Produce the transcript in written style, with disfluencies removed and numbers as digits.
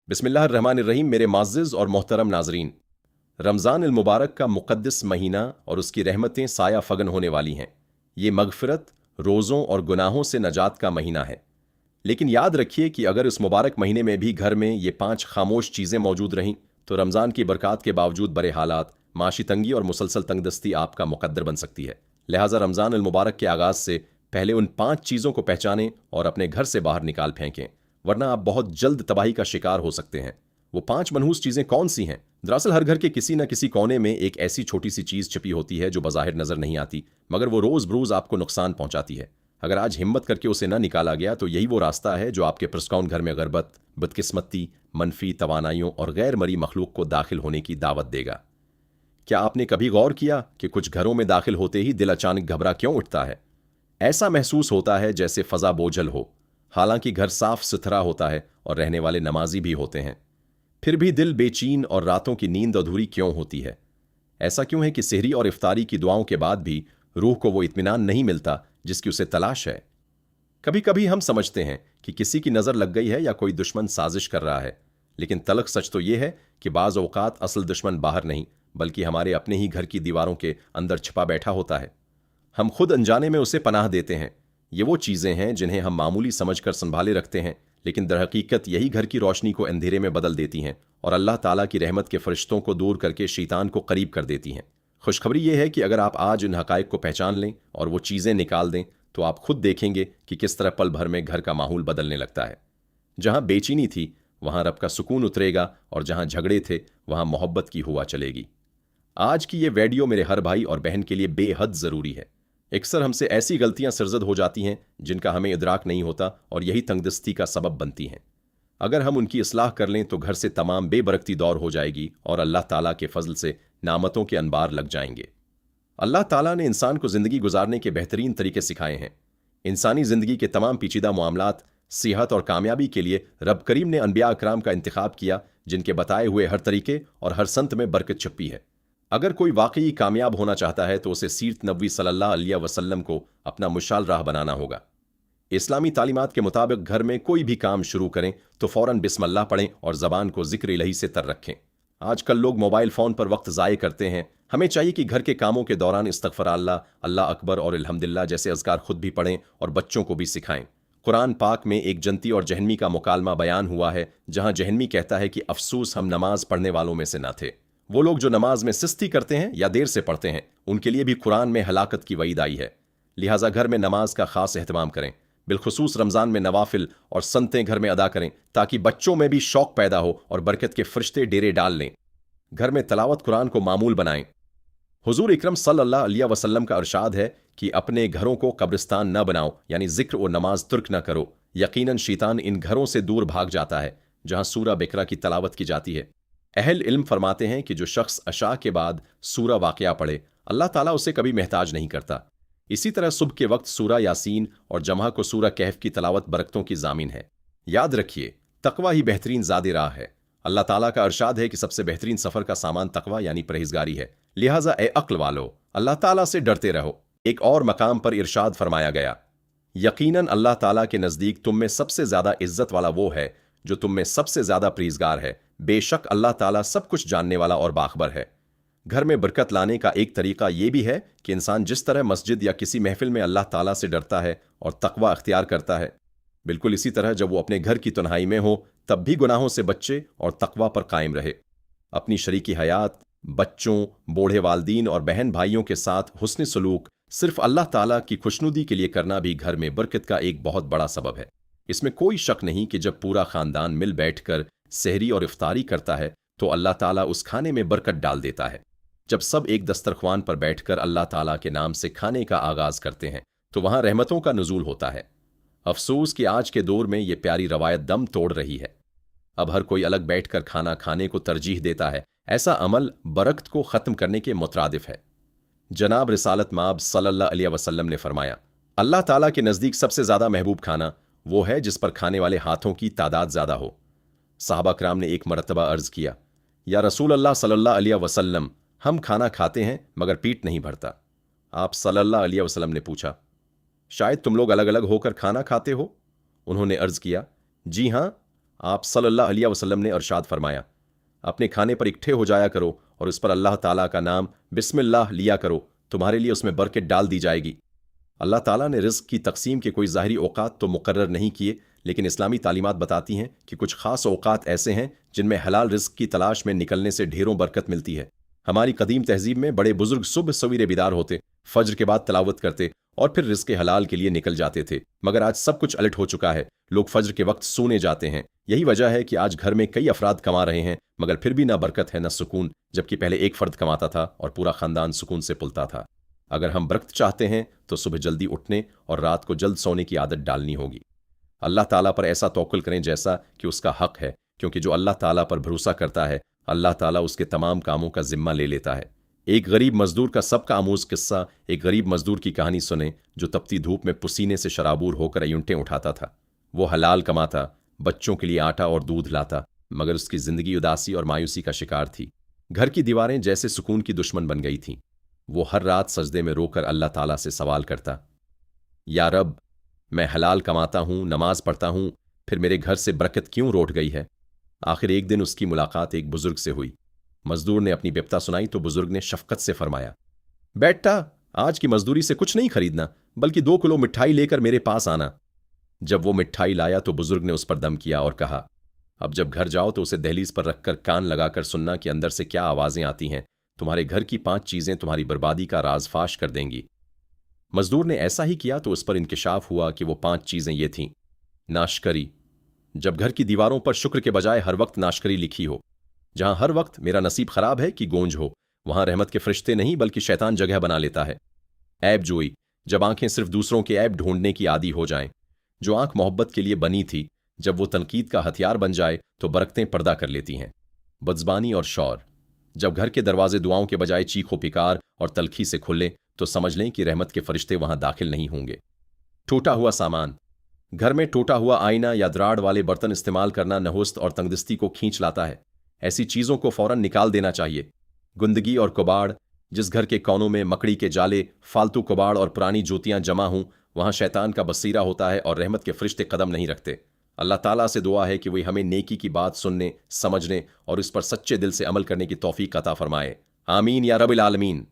बिस्मिल्लाहिर्रहमानिर्रहीम। मेरे माज़िज़ और मोहतरम नाज़रीन, रमज़ान मुबारक का मुक़द्दस महीना और उसकी रहमतें साया फ़गन होने वाली हैं। ये मग़फ़िरत, रोज़ों और गुनाहों से नजात का महीना है। लेकिन याद रखिए कि अगर इस मुबारक महीने में भी घर में ये 5 खामोश चीज़ें मौजूद रहीं तो रमज़ान की बरक़ात के बावजूद बड़े हालात, माशी तंगी और मुसलसल तंगदस्ती आपका मुक़द्दर बन सकती है। लिहाजा रमज़ान मुबारक के आगाज़ से पहले उन 5 चीज़ों को पहचानें और अपने घर से बाहर निकाल फेंकें, वरना आप बहुत जल्द तबाही का शिकार हो सकते हैं। वो 5 मनहूस चीज़ें कौन सी हैं? दरअसल हर घर के किसी न किसी कोने में एक ऐसी छोटी सी चीज़ छिपी होती है जो बज़ाहिर नज़र नहीं आती, मगर वो रोज़ बरोज़ आपको नुकसान पहुंचाती है। अगर आज हिम्मत करके उसे न निकाला गया तो यही वो रास्ता है जो आपके पुरस्कौन घर में गरबत, बदकिस्मती, मनफी तवानाइयों और गैर मरी मखलूक को दाखिल होने की दावत देगा। क्या आपने कभी गौर किया कि कुछ घरों में दाखिल होते ही दिल अचानक घबरा क्यों उठता है? ऐसा महसूस होता है जैसे फ़ज़ा बोझल हो, हालांकि घर साफ सुथरा होता है और रहने वाले नमाजी भी होते हैं। फिर भी दिल बेचैन और रातों की नींद अधूरी क्यों होती है? ऐसा क्यों है कि सेहरी और इफ्तारी की दुआओं के बाद भी रूह को वो इत्मीनान नहीं मिलता जिसकी उसे तलाश है? कभी कभी हम समझते हैं कि किसी की नज़र लग गई है या कोई दुश्मन साजिश कर रहा है, लेकिन तलख सच तो ये है कि बाज़ औक़ात असल दुश्मन बाहर नहीं बल्कि हमारे अपने ही घर की दीवारों के अंदर छिपा बैठा होता है। हम खुद अनजाने में उसे पनाह देते हैं। ये वो चीज़ें हैं जिन्हें हम मामूली समझकर संभाले रखते हैं, लेकिन दरहकीकत यही घर की रोशनी को अंधेरे में बदल देती हैं और अल्लाह ताला की रहमत के फरिश्तों को दूर करके शैतान को करीब कर देती हैं। खुशखबरी ये है कि अगर आप आज इन हक़ाइक़ को पहचान लें और वो चीज़ें निकाल दें तो आप खुद देखेंगे कि किस तरह पल भर में घर का माहौल बदलने लगता है। जहाँ बेचैनी थी वहाँ रब का सुकून उतरेगा और जहाँ झगड़े थे वहाँ मोहब्बत की हुआ चलेगी। आज की ये वीडियो मेरे हर भाई और बहन के लिए बेहद ज़रूरी है। अक्सर हमसे ऐसी गलतियां सरजद हो जाती हैं जिनका हमें इदराक नहीं होता और यही तंगदस्ती का सबब बनती हैं। अगर हम उनकी इस्लाह कर लें तो घर से तमाम बेबरकती दौर हो जाएगी और अल्लाह ताला के फजल से नामतों के अनबार लग जाएंगे। अल्लाह ताला ने इंसान को ज़िंदगी गुजारने के बेहतरीन तरीके सिखाए हैं। इंसानी ज़िंदगी के तमाम पेचीदा मामलात, सेहत और कामयाबी के लिए रब करीम ने अनबिया अकराम का इंतखाब किया जिनके बताए हुए हर तरीके और हर संत में बरकत छुपी है। अगर कोई वाकई कामयाब होना चाहता है तो उसे सीरत नबवी सल्लल्लाहु अलैहि वसल्लम को अपना मुशाल राह बनाना होगा। इस्लामी तालीमात के मुताबिक घर में कोई भी काम शुरू करें तो फ़ौरन बिस्मिल्लाह पढ़ें और ज़बान को ज़िक्र इलाही से तर रखें। आजकल लोग मोबाइल फ़ोन पर वक्त ज़ाय करते हैं। हमें चाहिए कि घर के कामों के दौरान इस्तग़फ़ारुल्लाह, अल्लाह अकबर और अल्हम्दुलिल्लाह जैसे अज़कार खुद भी पढ़ें और बच्चों को भी सिखाएं। कुरान पाक में एक जन्ती और जहन्मी का मुकालमा बयान हुआ है, जहाँ जहन्मी कहता है कि अफसोस हम नमाज पढ़ने वालों में से न थे। वो लोग जो नमाज में सुस्ती करते हैं या देर से पढ़ते हैं उनके लिए भी कुरान में हलाकत की वईद आई है। लिहाजा घर में नमाज का खास एहतमाम करें, बिलखुसूस रमज़ान में नवाफिल और सनतें घर में अदा करें ताकि बच्चों में भी शौक पैदा हो और बरकत के फरिश्ते डेरे डाल लें। घर में तलावत कुरान को मामूल बनाएं। हुजूर इकरम सल्लल्लाहु अलैहि वसल्लम का इरशाद है कि अपने घरों को कब्रिस्तान न बनाओ, यानी जिक्र और नमाज तुर्क न करो। यकीनन शैतान इन घरों से दूर भाग जाता है जहां सूरा बकरा की तलावत की जाती है। अहल इल्म फरमाते हैं कि जो शख्स अशा के बाद सूरा वाक़या पढ़े अल्लाह ताला उसे कभी महताज नहीं करता। इसी तरह सुबह के वक्त सूरा यासीन और जमा को सूरा कहफ की तलावत बरकतों की ज़ामिन है। याद रखिए, तकवा ही बेहतरीन ज़ादे राह है। अल्लाह ताला का इरशाद है कि सबसे बेहतरीन सफ़र का सामान तकवा यानी परहेजगारी है। लिहाजा ए अक्ल वालो, अल्लाह ताला से डरते रहो। एक और मकाम पर इरशाद फरमाया गया, यकीनन अल्लाह ताला के नज़दीक तुम में सबसे ज़्यादा इज्जत वाला वो है जो तुम में सबसे ज़्यादा परहेजगार है। बेशक अल्लाह ताला सब कुछ जानने वाला और बाखबर है। घर में बरकत लाने का एक तरीका ये भी है कि इंसान जिस तरह मस्जिद या किसी महफिल में अल्लाह ताला से डरता है और तकवा अख्तियार करता है, बिल्कुल इसी तरह जब वो अपने घर की तन्हाई में हो तब भी गुनाहों से बच्चे और तकवा पर कायम रहे। अपनी शरीकी हयात, बच्चों, बूढ़े वालदीन और बहन भाइयों के साथ हुस्न सलूक सिर्फ अल्लाह ताला की खुशनुदी के लिए करना भी घर में बरकत का एक बहुत बड़ा सबब है। इसमें कोई शक नहीं कि जब पूरा खानदान मिल बैठकर सहरी और इफ्तारी करता है तो अल्लाह ताला उस खाने में बरकत डाल देता है। जब सब एक दस्तरख्वान पर बैठकर अल्लाह ताला के नाम से खाने का आगाज करते हैं तो वहां रहमतों का नुज़ूल होता है। अफसोस कि आज के दौर में ये प्यारी रवायत दम तोड़ रही है। अब हर कोई अलग बैठकर खाना खाने को तरजीह देता है। ऐसा अमल बरकत को ख़त्म करने के मुतरादिफ है। जनाब रिसालत माब सल्लल्लाहु अलैहि वसल्लम ने फरमाया, अल्लाह ताला के नज़दीक सबसे ज़्यादा महबूब खाना वो है जिस पर खाने वाले हाथों की तादाद ज़्यादा हो। साहबा कराम ने एक मरतबा अर्ज़ किया, या रसूल अल्लाह सल्लल्लाहु अलैहि वसल्लम, हम खाना खाते हैं मगर पेट नहीं भरता। आप सल्लल्लाहु अलैहि वसल्लम ने पूछा, शायद तुम लोग अलग अलग होकर खाना खाते हो? उन्होंने अर्ज़ किया, जी हाँ, آپ सल्लल्लाहु अलैहि वसल्लम ने इरशाद फरमाया, अपने खाने पर इकट्ठे हो जाया करो और उस पर अल्लाह ताला का नाम बिस्मिल्लाह लिया करो, तुम्हारे लिए उसमें बरकत डाल दी जाएगी। अल्लाह ताला ने रिज़्क़ की तकसीम के कोई ज़ाहिरी औक़ात तो मुकर्रर नहीं किए, लेकिन इस्लामी तालीमात बताती हैं कि कुछ ख़ास औक़ात ऐसे हैं जिनमें हलाल रिज़्क़ की तलाश में निकलने से ढेरों बरकत मिलती है। हमारी कदीम तहज़ीब में बड़े बुज़ुर्ग सुबह सवेरे बेदार होते, फ़ज्र के बाद तलावत करते और फिर रिज़्क़ हलाल के लिए निकल जाते थे। मगर आज सब कुछ अलट हो चुका है, लोग फ़ज्र के वक्त सोने जाते हैं। यही वजह है कि आज घर में कई अफराद कमा रहे हैं, मगर फिर भी ना बरकत है न सुकून, जबकि पहले एक फ़र्द कमाता था और पूरा ख़ानदान सुकून से पलता था। अगर हम बरकत चाहते हैं तो सुबह जल्दी उठने और रात को जल्द सोने की आदत डालनी होगी। अल्लाह ताला पर ऐसा तवक्कुल करें जैसा कि उसका हक है, क्योंकि जो अल्लाह ताला पर भरोसा करता है, अल्लाह ताला उसके तमाम कामों का जिम्मा ले लेता है। एक गरीब मजदूर का सबका आमूज़ किस्सा। एक गरीब मजदूर की कहानी सुने जो तपती धूप में पसीने से शराबूर होकर यूंटें उठाता था। वो हलाल कमाता, बच्चों के लिए आटा और दूध लाता, मगर उसकी जिंदगी उदासी और मायूसी का शिकार थी। घर की दीवारें जैसे सुकून की दुश्मन बन गई थीं। वो हर रात सजदे में रोकर अल्लाह ताला से सवाल करता, या रब, मैं हलाल कमाता हूँ, नमाज पढ़ता हूँ, फिर मेरे घर से बरकत क्यों रोट गई है। आखिर एक दिन उसकी मुलाकात एक बुजुर्ग से हुई। मजदूर ने अपनी बिपता सुनाई तो बुजुर्ग ने शफकत से फरमाया, बेटा, आज की मजदूरी से कुछ नहीं खरीदना, बल्कि 2 किलो मिठाई लेकर मेरे पास आना। जब वो मिठाई लाया तो बुजुर्ग ने उस पर दम किया और कहा, अब जब घर जाओ तो उसे दहलीज पर रखकर कान लगाकर सुनना कि अंदर से क्या आवाजें आती हैं। तुम्हारे घर की 5 चीजें तुम्हारी बर्बादी का राज फाश कर देंगी। मजदूर ने ऐसा ही किया तो उस पर इंकिशाफ हुआ कि वो 5 चीजें ये थीं। नाशकरी, जब घर की दीवारों पर शुक्र के बजाय हर वक्त नाशकरी लिखी हो। जहां हर वक्त मेरा नसीब खराब है कि गूंज हो, वहां रहमत के फरिश्ते नहीं बल्कि शैतान जगह बना लेता है। ऐब जोई, जब आंखें सिर्फ दूसरों के ऐब ढूंढने की आदी हो जाएं। जो आंख मोहब्बत के लिए बनी थी, जब वो तनकीद का हथियार बन जाए तो बरकतें पर्दा कर लेती हैं। बदज़बानी और शौर, जब घर के दरवाजे दुआओं के बजाय चीखो पिकार और तलखी से खुले तो समझ लें कि रहमत के फरिश्ते वहां दाखिल नहीं होंगे। टूटा हुआ सामान, घर में टूटा हुआ आईना या दराड़ वाले बर्तन इस्तेमाल करना नहुस्त और तंगदस्ती को खींच लाता है। ऐसी चीजों को फौरन निकाल देना चाहिए। गुंदगी और कुबाड़, जिस घर के कोनों में मकड़ी के जाले, फालतू कुबाड़ और पुरानी जूतियां जमा हों, वहां शैतान का बसीरा होता है और रहमत के फरिश्ते कदम नहीं रखते। अल्लाह ताला से दुआ है कि वही हमें नेकी की बात सुनने, समझने और इस पर सच्चे दिल से अमल करने की तौफीक अता फरमाए। आमीन या रब्बिल आलमीन।